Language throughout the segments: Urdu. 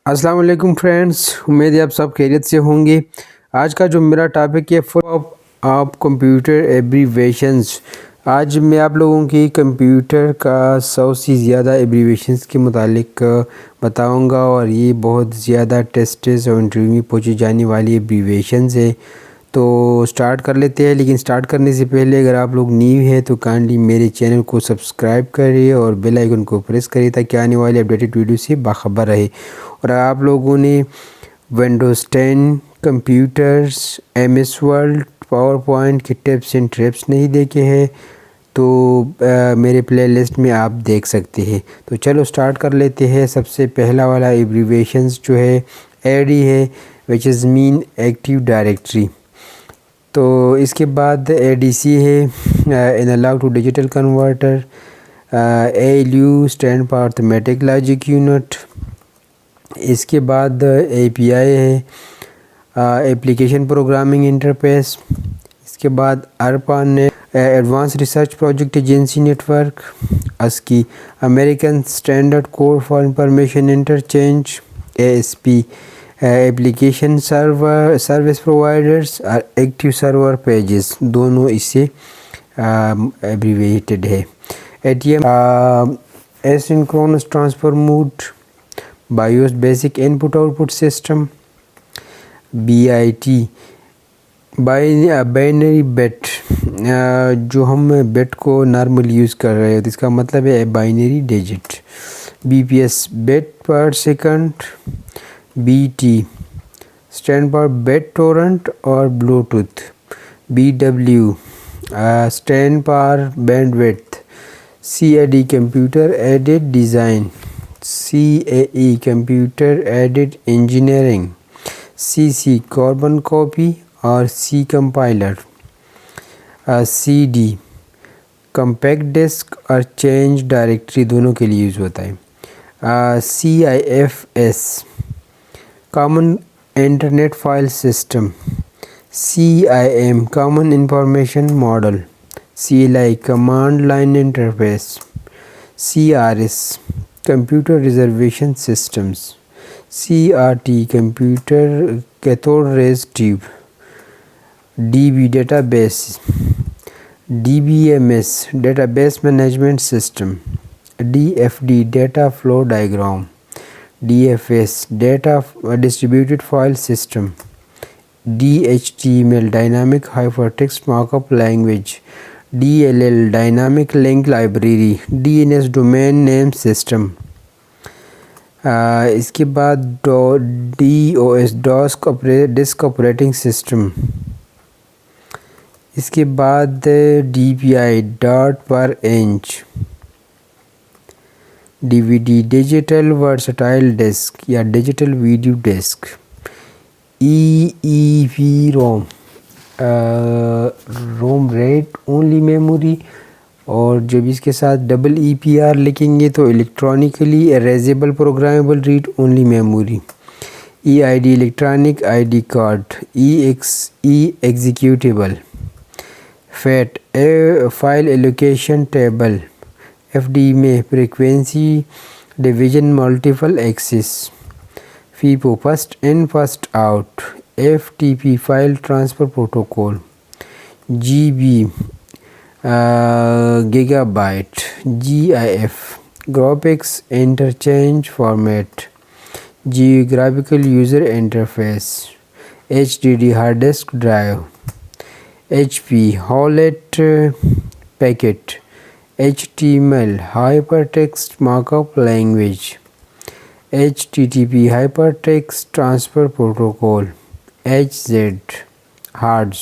السلام علیکم فرینڈس، امید ہے آپ سب خیریت سے ہوں گے۔ آج کا جو میرا ٹاپک ہے فل آف کمپیوٹر ایبریویشنز۔ آج میں آپ لوگوں کی کمپیوٹر کا 100 سے زیادہ ایبریویشنز کے متعلق بتاؤں گا، اور یہ بہت زیادہ ٹیسٹس اور انٹرویو میں پوچھی جانے والی ایبریویشنز ہیں۔ تو سٹارٹ کر لیتے ہیں، لیکن سٹارٹ کرنے سے پہلے اگر آپ لوگ نیو ہیں تو کائنڈلی میرے چینل کو سبسکرائب کریں اور بیل آئیکن کو پریس کریں تاکہ آنے والی اپڈیٹڈ ویڈیو سے باخبر رہے۔ اور آپ لوگوں نے Windows 10 computers, M S Word, PowerPoint کے ٹپس اینڈ ٹرپس نہیں دیکھے ہیں تو میرے پلے لسٹ میں آپ دیکھ سکتے ہیں۔ تو چلو سٹارٹ کر لیتے ہیں۔ سب سے پہلا والا ایبریویشنز جو ہے اے ڈی ہے، وچ از مین ایکٹیو ڈائریکٹری۔ تو اس کے بعد اے ڈی سی ہے، analog to digital converter. A L U stand for arithmetic logic unit. اس کے بعد اے پی آئی ہے، ایپلیکیشن پروگرامنگ انٹرفیس۔ اس کے بعد ARPANET advance research project agency network. ASCII American standard code for information interchange. A S P application service providers اور ایکٹیو سرور پیجز، دونوں اس سے ایبریویٹڈ ہے۔ A T M asynchronous transfer mode. BIOS basic input output system. B I T binary bit, جو ہم بٹ کو نارمل یوز کر رہے ہیں تو اس کا مطلب ہے binary digit. B P S bit per second. B T stand for bit torrent اور Bluetooth. B W stand for bandwidth. C A D computer aided design. C A E computer aided engineering. C C carbon copy اور C compiler. C D compact disk اور چینج ڈائریکٹری دونوں کے لیے یوز ہوتا ہے۔ C I F S common internet file system. C I M common information model. C L I command line interface. C R S computer reservation systems. C R T computer cathode ray tube. D B database. D B M S database management system. D F D data flow diagram. D F S data distributed file system. D H T M L dynamic hypertext markup language. D L L dynamic link library. D N S domain name system. اس کے بعد D O S disk operating system. اس کے بعد D P I dot per inch. D V D digital versatile disk یا digital video disk. E E V ROM, ROM read only memory, اور جب اس کے ساتھ ڈبل ای پی آر لکھیں گے تو electronically erasable programmable read only memory. E I D electronic I D card. E executable. FAT file allocation table. F D میں frequency division multiple access. FIFO first in first out. F T P file transfer protocol. G B gigabyte. G I F graphics interchange format. Geographical user interface. H D D hard disk drive. H P Hewlett packet. H T M L hypertext markup language. H T T P hypertext transfer protocol. H Z hertz.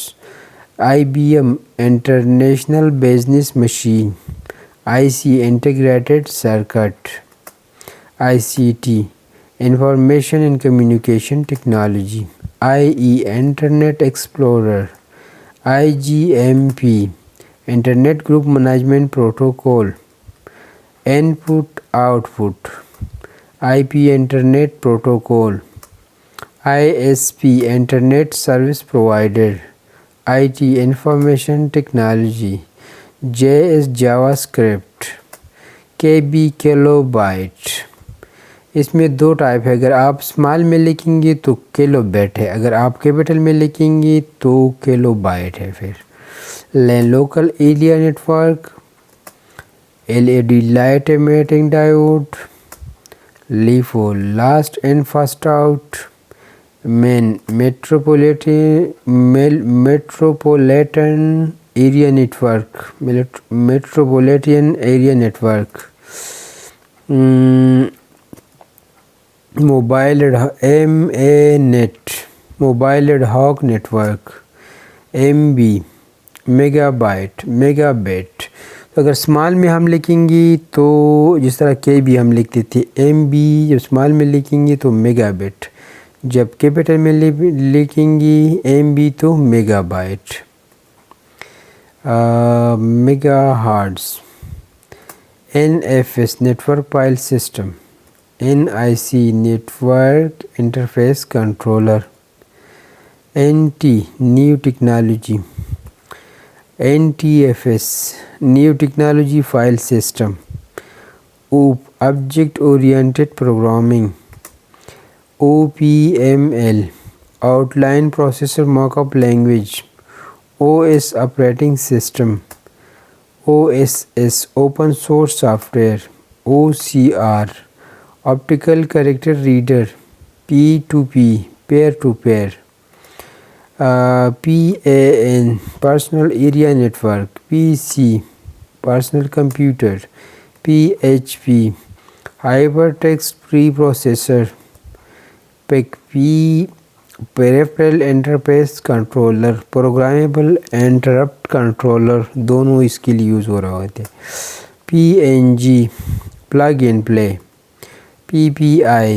I B M international business machine. I C integrated circuit. I C T information and communication technology. I E Internet Explorer. I G M P internet group management protocol. Input output. I P internet protocol. I S P internet service provider. I T information technology. J S JavaScript. K B kilobyte. اس میں دو ٹائپ ہے، اگر آپ اسمال میں لکھیں گے تو کلو بیٹ ہے، اگر آپ کیپٹل میں لکھیں گے تو کلو بائٹ ہے۔ پھر LAN local area network, LED light emitting diode, LIFO last and first out, MAN metropolitan area network, mobile MA-نیٹ، mobile ad hoc network, MB megabit. تو اگر اسمال میں ہم لکھیں گے تو جس طرح KB ہم لکھتے تھے، MB جب اسمال میں لکھیں گے تو میگا بیٹ، جب کیپٹل میں لکھیں گے MB تو megabyte. Megahertz, NFS network file system, NIC network interface controller, NT new technology, NTFS new technology file system, OOP object oriented programming, OPML outline processor markup language, OS operating system, OSS open source software, OCR optical character reader, P2P peer to peer, PAN personal area network, PC personal computer, PHP hypertext preprocessor, PIC peripheral interface controller, programmable interrupt controller, دونوں اس کے لیے یوز ہو رہا ہوتے ہیں، PNG plug and play, PPI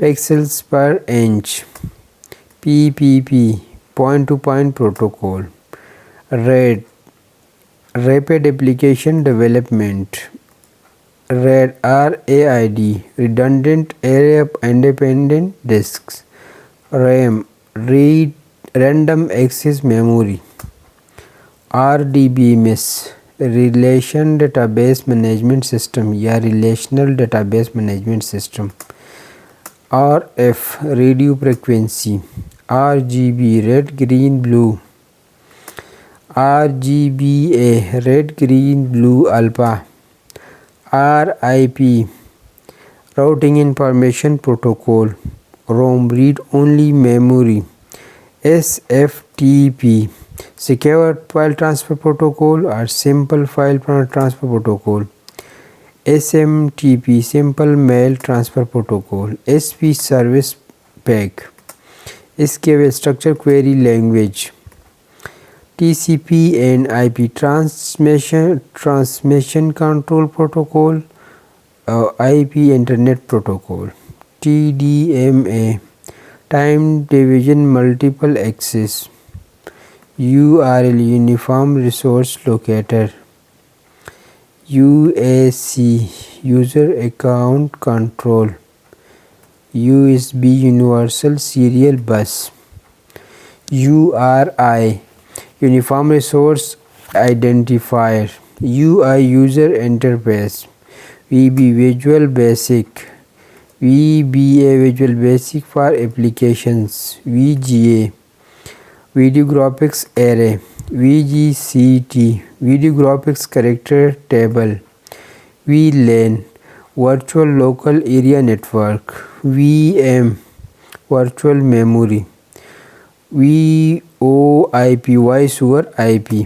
pixels per inch, PPP point to point protocol, rapid application development, RAID redundant array independent disks, RAM random access memory, RDBMS relation database management system یا relational database management system, RF radio frequency, RGB red green blue, RGBA red green blue alpha, RIP routing information protocol, ROM read only memory, SFTP secure file transfer protocol اور simple file transfer protocol, SMTP simple mail transfer protocol, SP service pack, SQL structure query language, TCP and IP transmission control protocol, IP internet protocol, TDMA time division multiple access, URL uniform resource locator, UAC user account control, USB universal serial bus, URI uniform resource identifier, UI user interface, VB visual basic, VBA visual basic for applications, VGA video graphics array, VGCT video graphics character table, VLAN virtual local area network, VM virtual memory, VoIP voice over IP،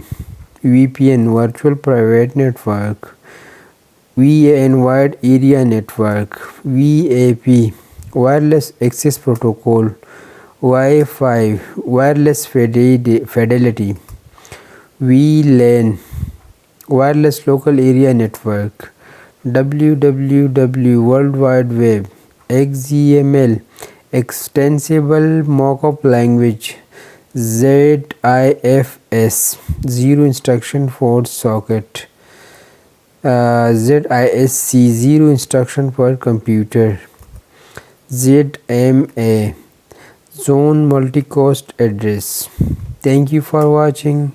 VPN virtual private network, WAN wide area network, WAP wireless access protocol, Wi-Fi wireless fidelity, VLAN wireless local area network, WWW world wide web, XML extensible markup language, ZIFS zero instruction for socket, ZISC zero instruction for computer, ZMA zone multicast address. Thank you for watching.